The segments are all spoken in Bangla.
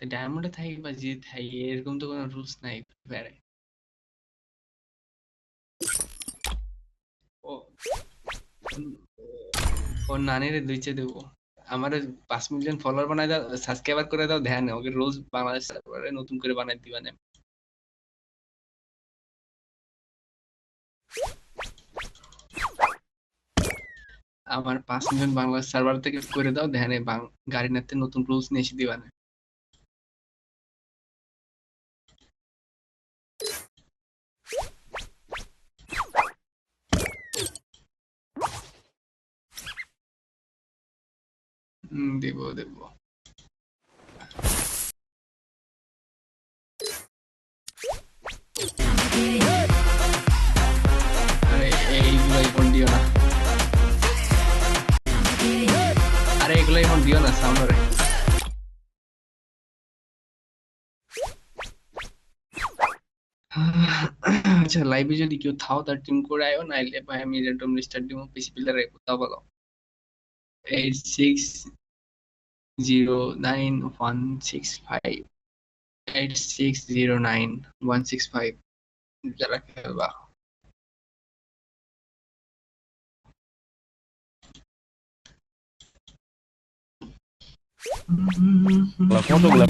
ডায়মন্ডে থাকি বা যে থাকি এরকম তো কোনো রুলস নাই ফ্রি ও ওর নানিরে দুইচে দেবো আমার 5 মিলিয়ন ফলোয়ার বানাই দাও সাবস্ক্রাইবার করে দাও ধ্যান ওকে রোজ বাংলাদেশ সার্ভারে নতুন করে বানাই দিবা না আমার 5 মিলিয়ন বাংলাদেশ সার্ভার থেকে করে দাও ধ্যানে গাড়ি নাতে নতুন রুলস নিয়ে এসে দিবা না দেবো দেবো আরে এইগুলো এখন দিও না আরে এগুলো এখন দিও না সাউন্ডারে আচ্ছা লাইভে যদি কেউ থাও তার টিম করে আয়ো নাইলে ভাই আমি র্যান্ডম স্টার্ট দিব পিসি পিলারে কোথাও বলো 8609 165 8609 165 যারা খেলবা কতগুলা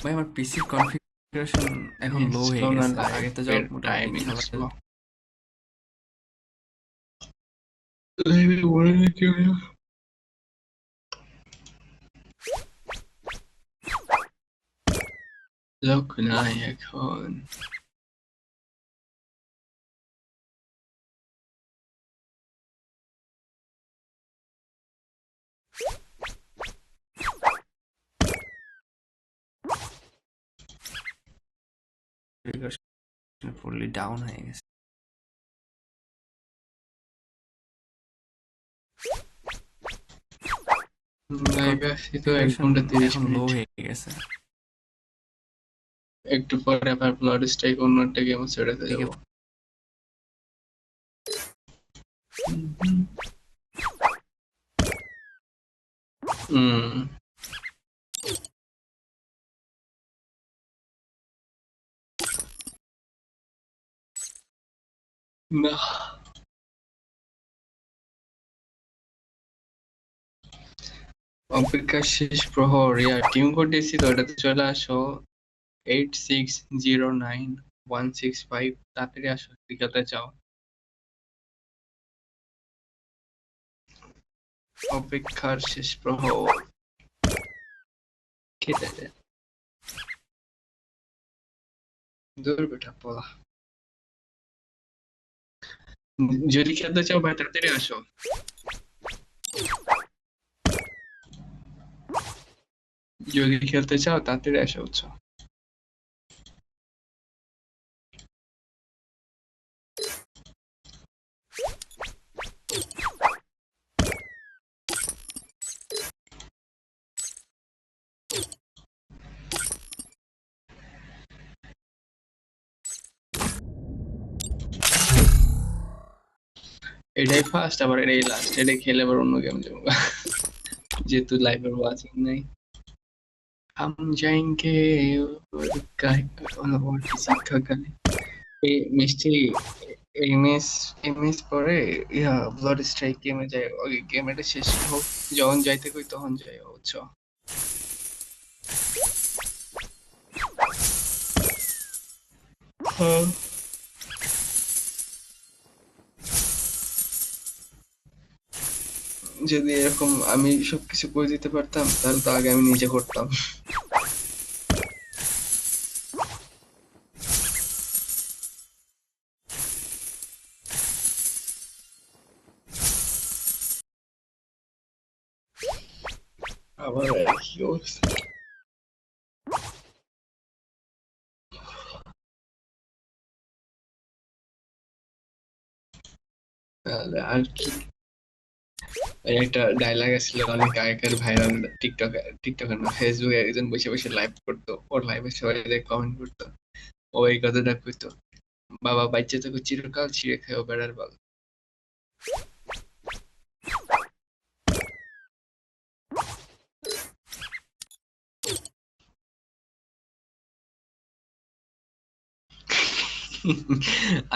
ভাই আমার পিসি কনফিগারেশন এখন লো হয়ে গেছে আগে তো যাও মোটামুটি খেলা লোক নাই এখন ফুললি ডাউন হয়ে গেছে লাইভে আসি তো 1 ঘন্টা 30 এখন লো মিনিট হয়ে গেছে একটু পরে আবার ব্লাড স্ট্রাইক অন্য একটা গেম ছেড়ে যাবো না অপেক্ষা শেষ প্রহর টিম কোড দিয়েছি তো ওটাতে চলে আসো 8609 165 তাড়াতাড়ি আসো টিকাতে চাও অপেক্ষার শেষ প্রহর খেতে দে দূর বেটা পলা যদি খেলতে চাও ভাই তাড়াতাড়ি আসো যদি খেলতে চাও তাড়াতাড়ি আসো বুঝছো এটাই ফার্স্ট আবার এটাই লাস্ট এটা খেলে আবার অন্য গেম যাবো যেহেতু লাইভের ওয়াচিং নাই हम जाएंगे और किसी का गले এই মিষ্টি এমএস এমএস পরে ব্লাড স্ট্রাইক গেমে যায় ওই গেমটা শেষ হোক যখন যাইতে কই তখন যাই বুঝছো হ্যাঁ যদি এরকম আমি সবকিছু করে দিতে পারতাম তাহলে তো আগে আমি নিজে করতাম আবার কি অবস্থা আর কি ওই একটা ডায়লগ আসছিল অনেক আগেকার ভাইরাল টিকটকে না ফেসবুকে একজন বসে বসে লাইভ করতো ওর লাইভে সবাই কমেন্ট করতো ওই কথাটা কইতো বাবা বাচ্চা তোকে চিরকাল ছিঁড়ে খেয়েও বেড়ার বল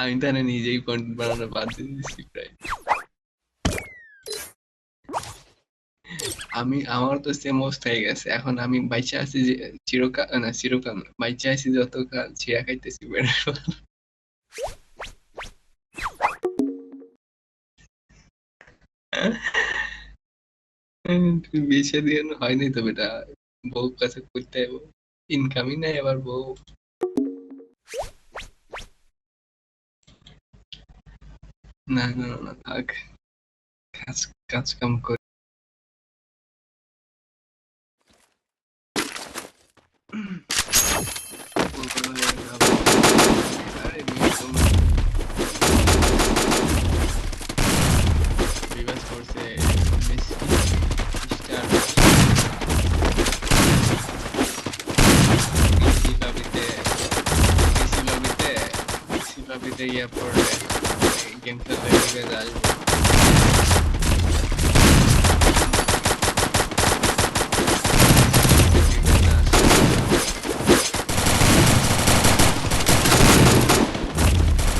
আমি তাহলে নিজেই কন্টেন্ট বানানো বাদ দিয়ে দিচ্ছি প্রায় আমার তো সেম অবস্থা হয়ে গেছে এখন আমি বাইচা আছি যে চিরকাল না বাইচা আছি যতকাল ছিঁড়া খাইতেছি বেড়ার বল বিয়ে দিয়ে হয়নি তো বেটা বউ কাছে করতে ইনকামই নাই আবার বউ না না না থাক কাজ কাজ কাম করে আরে মেয়ে তোমার বিবাস করছে মেসি স্টার পিসি লবিতে ইয়ে পড়ে গেম খেলতে গিয়ে আসবে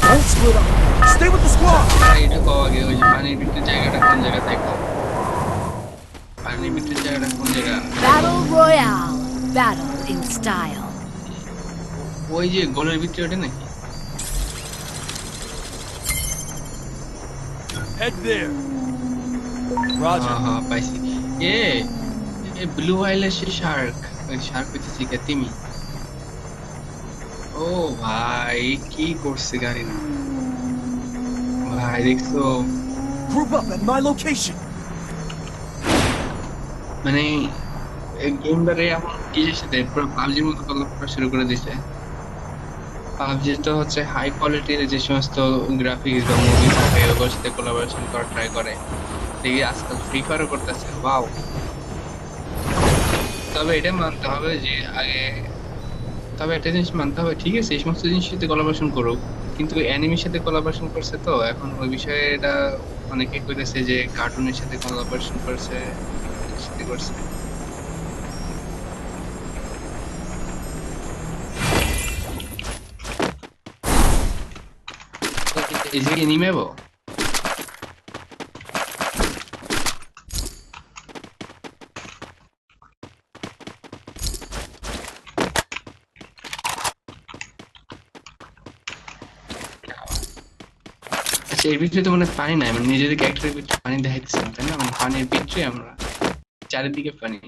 Don't split up. Stay with the squad. এটা পাওয়া গেছে ওই যে পানির ভিতরে জায়গাটা কোন জায়গা দেখো পানির ভিতরে জায়গাটা কোন জায়গা Battle Royale. Battle in style. ওই যে গোলের ভিতরে ওটা নাকি Head there. Roger. হ্যাঁ পাইছি এ ব্লু আইল্যান্ডের শার্ক ওই শার্ক হইতেছে কি তিমি ও ভাই কি করছে গাড়ি না ভাই দেখছো Group up at my location. মানে গেমটারে এখন কিসের সাথে পুরো পাবজির মতো করা শুরু করে দিছে পাবজি তো হচ্ছে হাই কোয়ালিটির যে সমস্ত গ্রাফিক্স বা মুভি থাকে ওগুলোর সাথে কোলাবোরেশন করার ট্রাই করে দেখি আজকাল ফ্রি ফায়ারও করতেছে ওয়াও তবে এটা মানতে হবে যে আগে তবে একটা জিনিস মানতে হবে ঠিক আছে এই সমস্ত জিনিসের সাথে কোলাবোরেশন করুক কিন্তু অ্যানিমের সাথে কোলাবোরেশন করছে তো এখন ওই বিষয়ে এটা অনেকে কইতেছে যে কার্টুনের সাথে কোলাবোরেশন করছে সাথে করছে Is it animable? আচ্ছা এর ভিতরে তো মানে পানি নাই মানে নিজেদের ক্যারেক্টারের ভিতরে পানি দেখাইতেছে না তাই না মানে পানির ভিতরে আমরা চারিদিকে পানি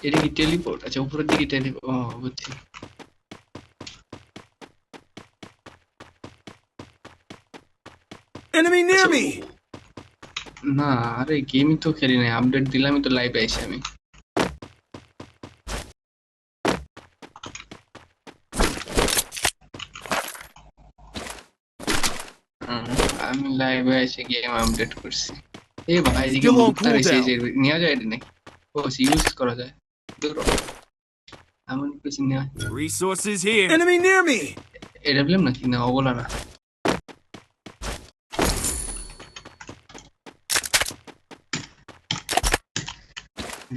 এটা কি টেলিপোর্ট আচ্ছা উপরের দিকে টেলিপোর্ট ও বুঝছি Enemy near me. না আরে গেমই তো খেলি নাই আপডেট দিলামই তো লাইভে আইছি আমি আমি লাইভে এসে গেম আপডেট করছি এ ভাই এদিকে Still on মুক্তার এসে cooldown. নেওয়া যায় এটা নাকি ও ইউজ করা যায় দূর এমন কিছু নেওয়া Resources here. Enemy near me. এটা বললাম নাকি না ওগুলা না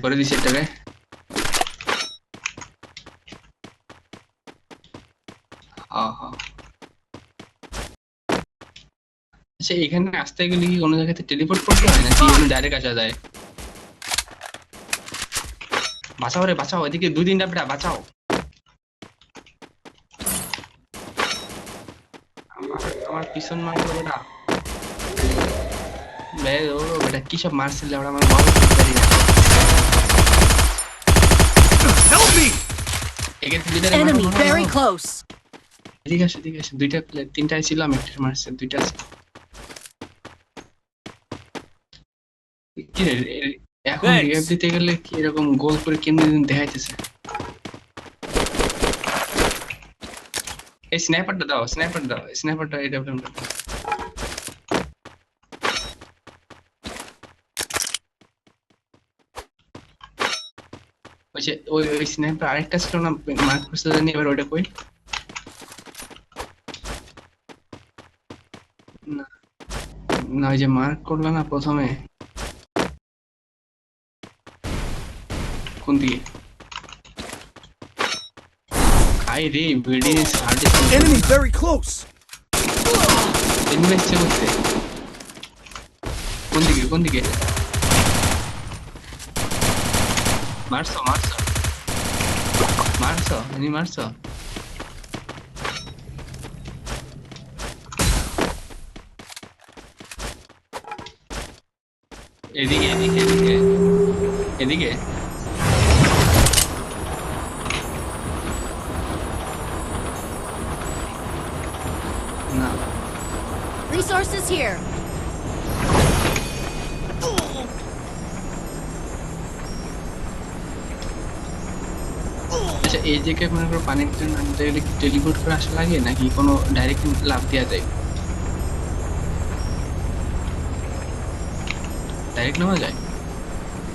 করে দিছি এটাকে হ্যাঁ হ্যাঁ আচ্ছা এখানে আসতে গেলে কি কোনো জায়গাতে টেলিপোর্ট করতে হয় নাকি এমনি ডাইরেক্ট আসা যায় বাঁচাও রে বাঁচাও এদিকে 2-3টা বেটা বাঁচাও আমার পিছন মারলো বেটা ও বেটা কি সব মারছিল ওরা আমার বড় পারি না Help me. এখানে দুইটা Enemy very close. ঠিক আছে দুইটা প্লেয়ার তিনটাই ছিল আমি একটা মারছি দুইটা আছে কি রে এখন রিভাইভ দিতে গেলে কি এরকম গোল করে কেমনে দেখাইতেছে এই স্নাইপারটা দাও স্নাইপারটা এটা আচ্ছা ওই স্নাইপার আরেকটা ছিল না, মার্ক করছে জানি, এবার ওটা কই? না না, ওই যে মার্ক করলো না প্রথমে, কোন দিকে? আই রে ভিডি সাড়ে Enemy very close. ইনভেস্ট করতে। কোন দিকে কোন দিকে? মারছো মারছো মারছো, এনি মারছো? এদিকে এদিকে এদিকে এদিকে। না Resources here. আচ্ছা এই জায়গায় মনে করো পানির ভিতরে নামতে গেলে কি টেলিপোর্ট করে আসা লাগে নাকি কোনো ডাইরেক্ট লাফ দেওয়া যায়? ডাইরেক্ট নামা যায়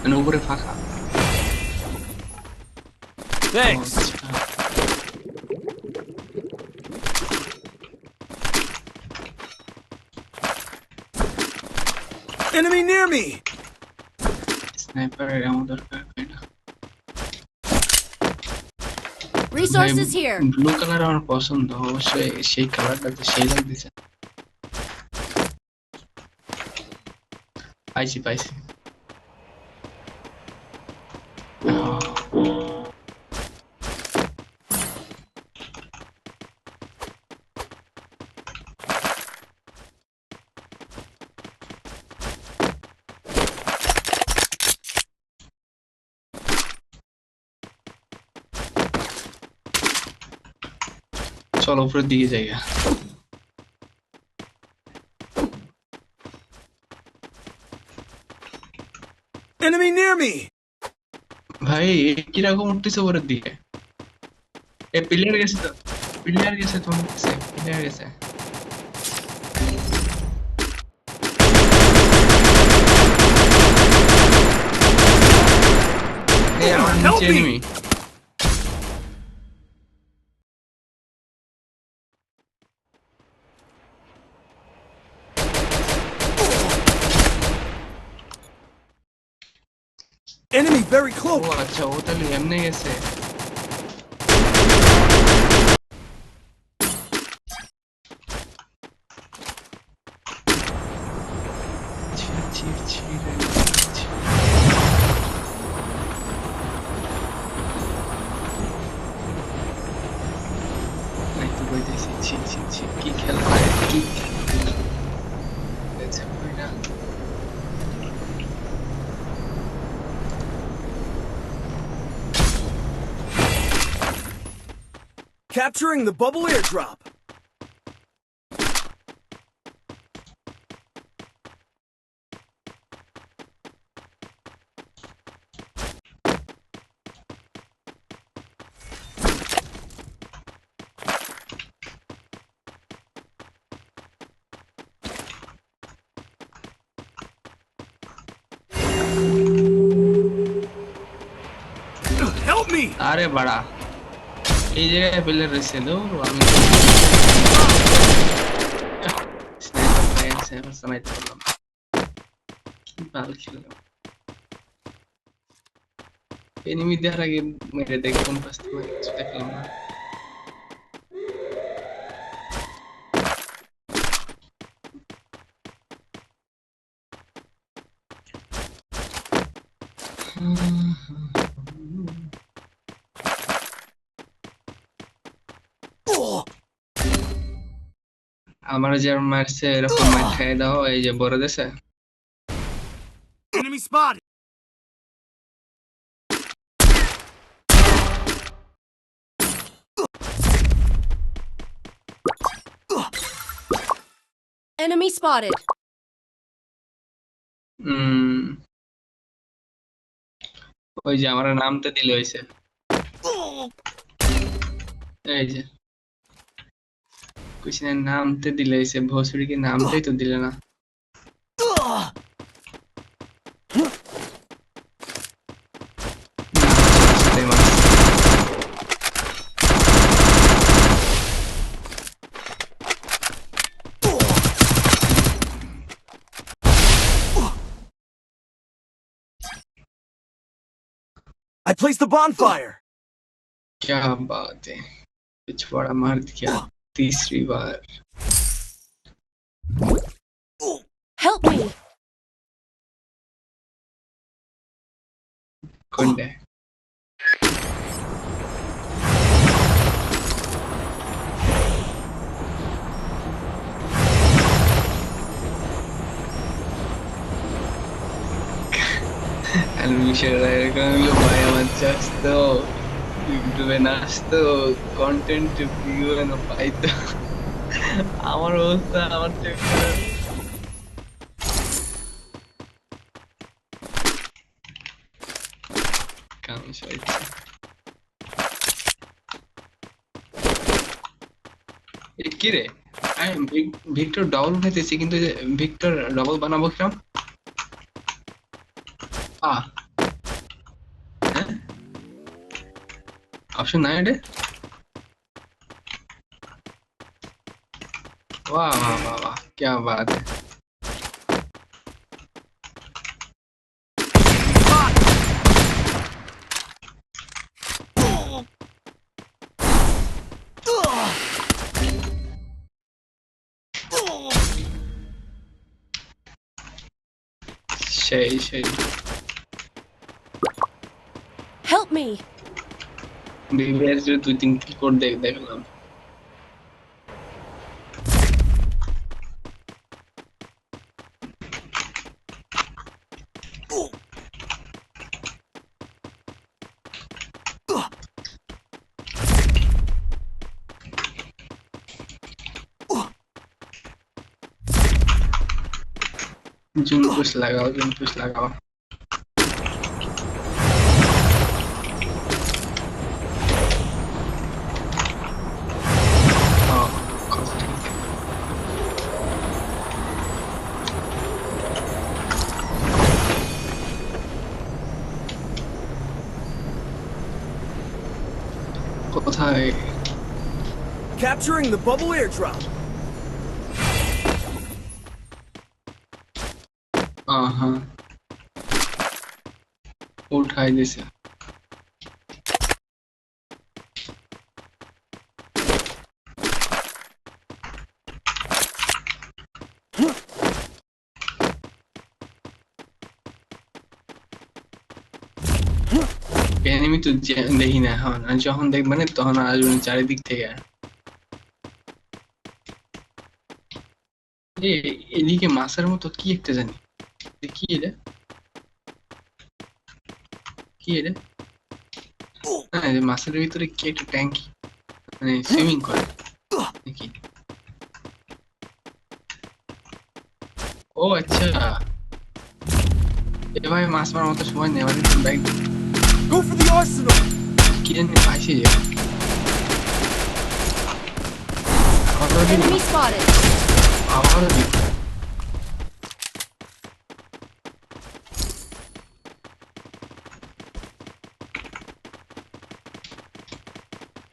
মানে উপরে ফাঁকা? Thanks. আচ্ছা। Enemy near me. স্নাইপারের এমন দরকার হয় না। Resources here. ব্লু কালার আমার পছন্দ, অবশ্যই সেই কালারটা তো সেই লাগতেছে। পাইছি পাইছি। চলো উপরের দিকে জায়গা। Enemy near me. ভাই কিরকম উঠতেছে উপরের দিকে? এ প্লেয়ার গেছে তো, প্লেয়ার গেছে, তোমার কাছে প্লেয়ার গেছে। এই আমার নিচে এনিমি। Enemy very ও close. আচ্ছা, ও তাহলে এমনি গেছে। ছি, ছি, ছি রে, ছি। এই তো বলতেছি, ছি, ছি, ছি, কি খেলা হয়, কি খেলা হয়েছে, হয় না। Capturing the bubble airdrop. Help me! আরে বাড়া, এই জায়গায় প্লেয়ার রয়েছে, দৌড় আমি স্নাইপার পাই, স্নাইপার সামাইতে পারলাম, কি ভালো খেললাম। এনিমি দেওয়ার আগে মেরে দেখ কোন পাশ থেকে মেরে, কিছু দেখলাম না। আমার যে মারছে এরকম মার খাই দাও, এই যে বড় দেশে। Enemy spotted. Enemy spotted. ওই যে আমার নামতে দিলে হয়েছে, এই যে কুছিনের নামতে দিলে হয়েছে, ভোসড়িকে নামতেই তো দিলে না। I placed the bonfire. क्या बात है, पिछवाड़ा मार दिया तीसरी बार। Help me! कुंड है। Lo vaya manchasto, venasto, content view no পাইতো। আমার অবস্থা আমার কাম হইছে। কি রে, আমি ভিক্টর ডাবল উঠাইতেছি কিন্তু ভিক্টর ডাবল বানাবো কিরম? ऑप्शन ना है। वाह वाह वाह वाह, क्या बात है। सही Help me! ডিভিআর যে দুই তিন কি কোড দেখলাম। जून पुश लगाओ। কোথায়? Capturing the bubble airdrop. हाँ उठाई दिसे। এনিমি তো দেখি না, হ্যাঁ যখন দেখবেন তখন আসবেন চারিদিক থেকে। এদিকে মাছের মতো কি একটা জানি, কি এটা হ্যাঁ মাছের ভিতরে কি একটা ট্যাঙ্কি, মানে সুইমিং করে নাকি? ও আচ্ছা, এভাবে মাছ মারার মতো সময় নেই আমাদের। Bag Go for the arsenal. কি জানি পাইছি যে Enemy spotted! আবার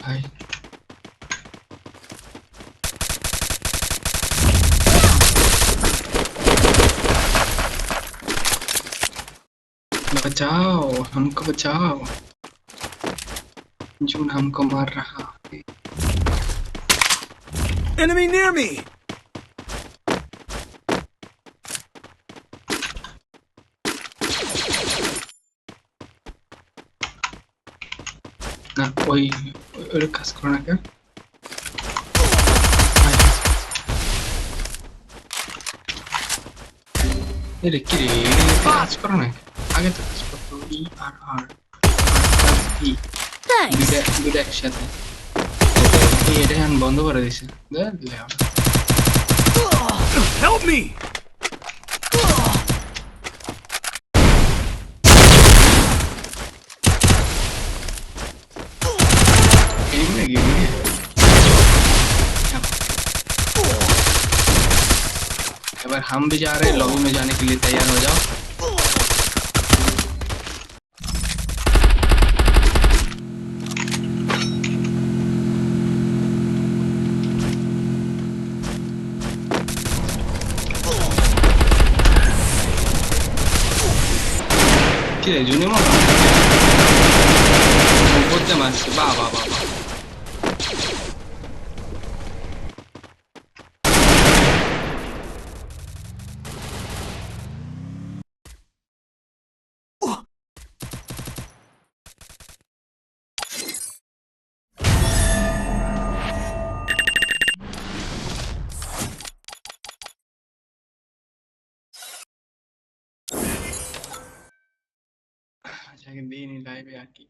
भाई बचाओ, हमको बचाओ, जून हमको मार रहा है। Enemy near me. ना कोई काज करो ना क्या? ये কি রে, কাজ করো না আগে তো কাজ করতো। ই আর আর ই Thanks! দুটো একসাথে এটা এখন বন্ধ করে দিছে। Help me. अगर हम भी जा रहे हैं, लॉबी में जाने के लिए तैयार हो जाओ। কি রে জুনি মা করছে, বাহ বাহ বাহ বাহ। আচ্ছা দিইনি লাইভে আর কি